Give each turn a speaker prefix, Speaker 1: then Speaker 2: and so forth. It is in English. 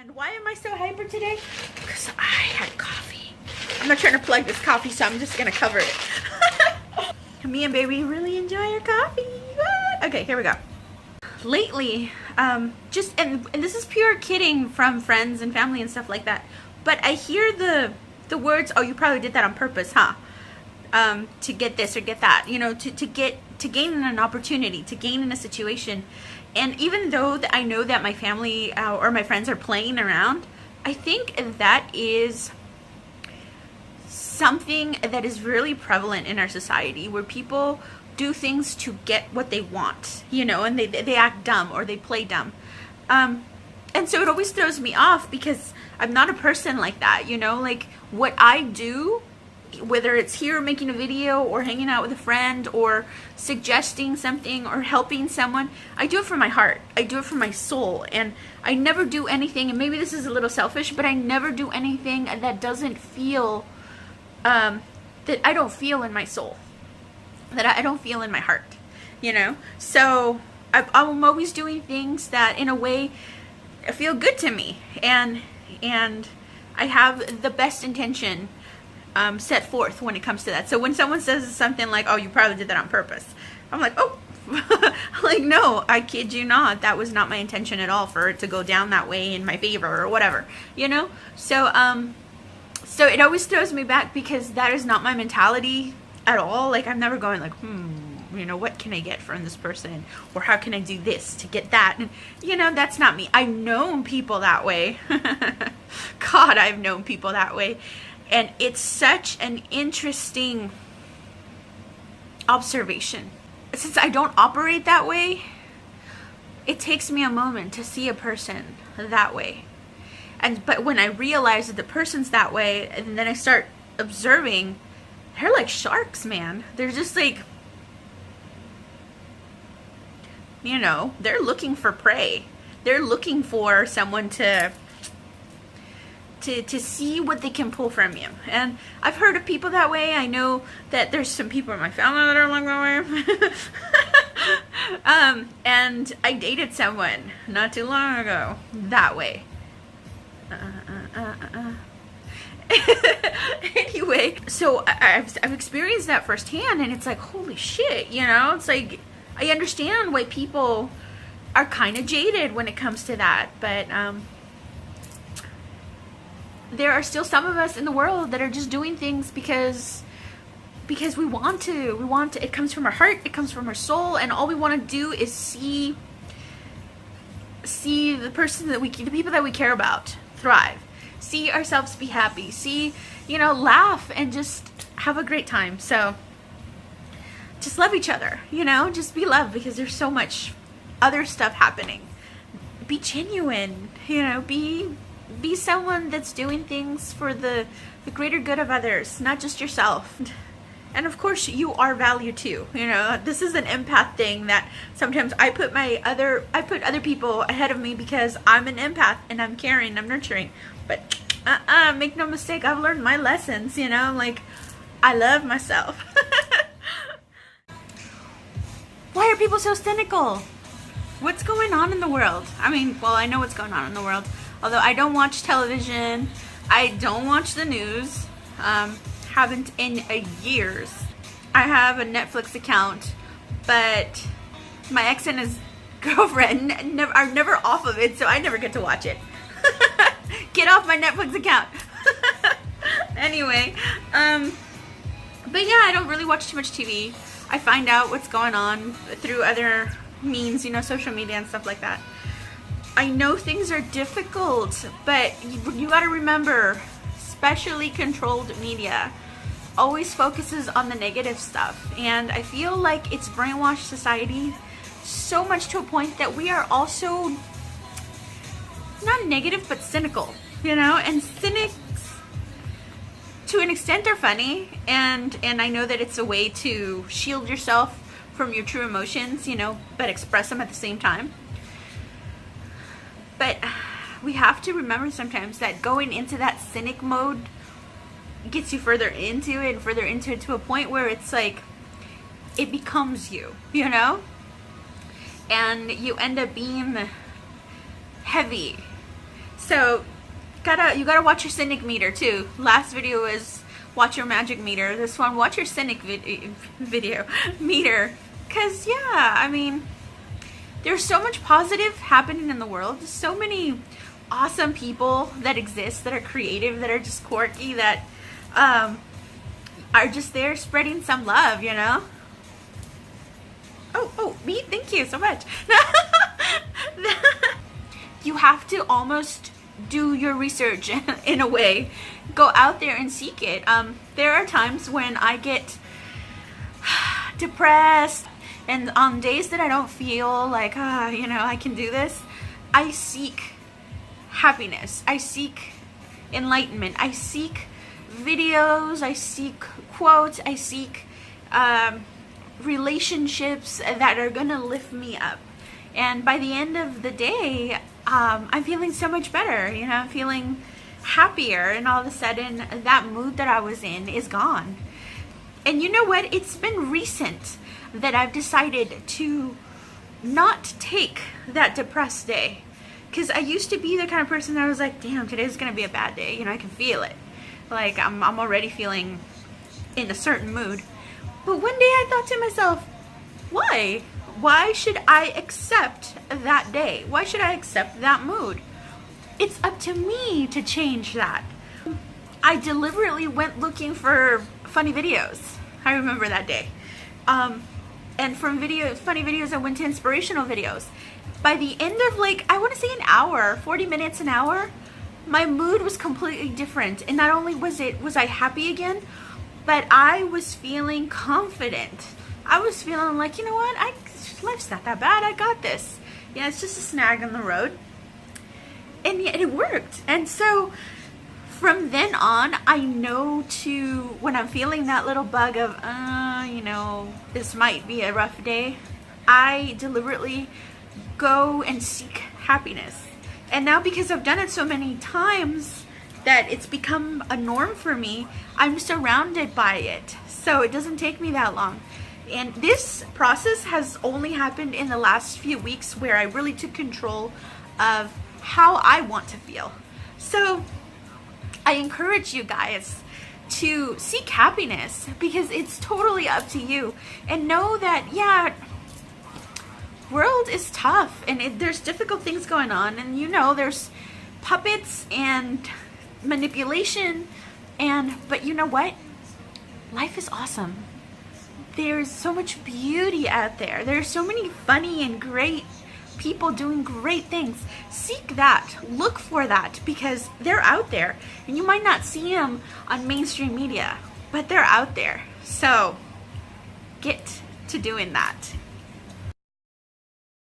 Speaker 1: And why am I so hyper today? Because I had coffee. I'm not trying to plug this coffee, so I'm just gonna cover it. Me and baby really enjoy our coffee. Okay, here we go. Lately, and this is pure kidding from friends and family and stuff like that, but I hear the words, "Oh, you probably did that on purpose, huh?" To get this or get that, you know, to gain an opportunity, to gain in a situation. And even though I know that my family or my friends are playing around, I think that is something that is really prevalent in our society, where people do things to get what they want, you know, and they act dumb or they play dumb. And so it always throws me off because I'm not a person like that, you know, like what I do, whether it's here making a video or hanging out with a friend or suggesting something or helping someone, I do it from my heart. I do it from my soul. And I never do anything, and maybe this is a little selfish, but I never do anything that doesn't feel, that I don't feel in my soul, that I don't feel in my heart, you know? So I'm always doing things that in a way feel good to me. And I have the best intention set forth when it comes to that. So when someone says something like, "Oh, you probably did that on purpose," I'm like, "Oh," like, no, I kid you not. That was not my intention at all for it to go down that way in my favor or whatever, you know? So, so it always throws me back because that is not my mentality at all. Like, I'm never going like, you know, what can I get from this person? Or how can I do this to get that? And, you know, that's not me. I've known people that way. God, I've known people that way. And it's such an interesting observation. Since I don't operate that way, it takes me a moment to see a person that way. But when I realize that the person's that way, and then I start observing, they're like sharks, man. They're just like, you know, they're looking for prey. They're looking for someone to see what they can pull from you. And I've heard of people that way. I know that there's some people in my family that are like that way. And I dated someone not too long ago that way. Anyway, so I've experienced that firsthand, and it's like, holy shit, you know? It's like, I understand why people are kind of jaded when it comes to that, but there are still some of us in the world that are just doing things because we want to. It comes from our heart, it comes from our soul, and all we want to do is see the people that we care about thrive, see ourselves be happy, see, you know, laugh and just have a great time. So just love each other, you know, just be loved, because there's so much other stuff happening. Be genuine, you know, be someone that's doing things for the greater good of others, not just yourself. And of course, you are valued too. You know, this is an empath thing that sometimes I put other people ahead of me because I'm an empath and I'm caring, I'm nurturing. But make no mistake, I've learned my lessons, you know, like, I love myself. Why are people so cynical? What's going on in the world? I mean, well, I know what's going on in the world. Although I don't watch television, I don't watch the news, haven't in years. I have a Netflix account, but my ex and his girlfriend are never off of it, so I never get to watch it. Get off my Netflix account. Anyway, but yeah, I don't really watch too much TV. I find out what's going on through other means, you know, social media and stuff like that. I know things are difficult, but you gotta remember, specially controlled media always focuses on the negative stuff. And I feel like it's brainwashed society so much to a point that we are also not negative, but cynical, you know? And cynics, to an extent, are funny. And I know that it's a way to shield yourself from your true emotions, you know, but express them at the same time. But we have to remember sometimes that going into that cynic mode gets you further into it to a point where it's like, it becomes you, you know? And you end up being heavy, So you gotta watch your Cynic Meter too. Last video was watch your magic meter. This one, watch your Cynic video meter. Cause yeah, I mean, there's so much positive happening in the world. There's so many awesome people that exist, that are creative, that are just quirky, that are just there spreading some love, you know? Oh, me? Thank you so much. You have to almost do your research in a way. Go out there and seek it. There are times when I get depressed, and on days that I don't feel like, you know, I can do this, I seek happiness. I seek enlightenment. I seek videos. I seek quotes. I seek relationships that are gonna lift me up. And by the end of the day, I'm feeling so much better. You know, I'm feeling happier, and all of a sudden that mood that I was in is gone. And you know what? It's been recent that I've decided to not take that depressed day. Because I used to be the kind of person that was like, damn, today's gonna be a bad day. You know, I can feel it. Like, I'm already feeling in a certain mood. But one day I thought to myself, why? Why should I accept that day? Why should I accept that mood? It's up to me to change that. I deliberately went looking for funny videos. I remember that day. And from funny videos, I went to inspirational videos. By the end of, like, I want to say an hour, 40 minutes, an hour, my mood was completely different. And not only was I happy again, but I was feeling confident. I was feeling like, you know what, life's not that bad, I got this. Yeah, it's just a snag on the road. And yet it worked. And so from then on, I know when I'm feeling that little bug of, you know, this might be a rough day, I deliberately go and seek happiness. And now, because I've done it so many times that it's become a norm for me, I'm surrounded by it. So it doesn't take me that long. And this process has only happened in the last few weeks, where I really took control of how I want to feel. So I encourage you guys to seek happiness, because it's totally up to you. And know that, yeah, world is tough, and there's difficult things going on, and you know, there's puppets and manipulation, but you know what? Life is awesome. There's so much beauty out there. There's so many funny and great people doing great things. Seek that. Look for that, because they're out there, and you might not see them on mainstream media, but they're out there. So get to doing that.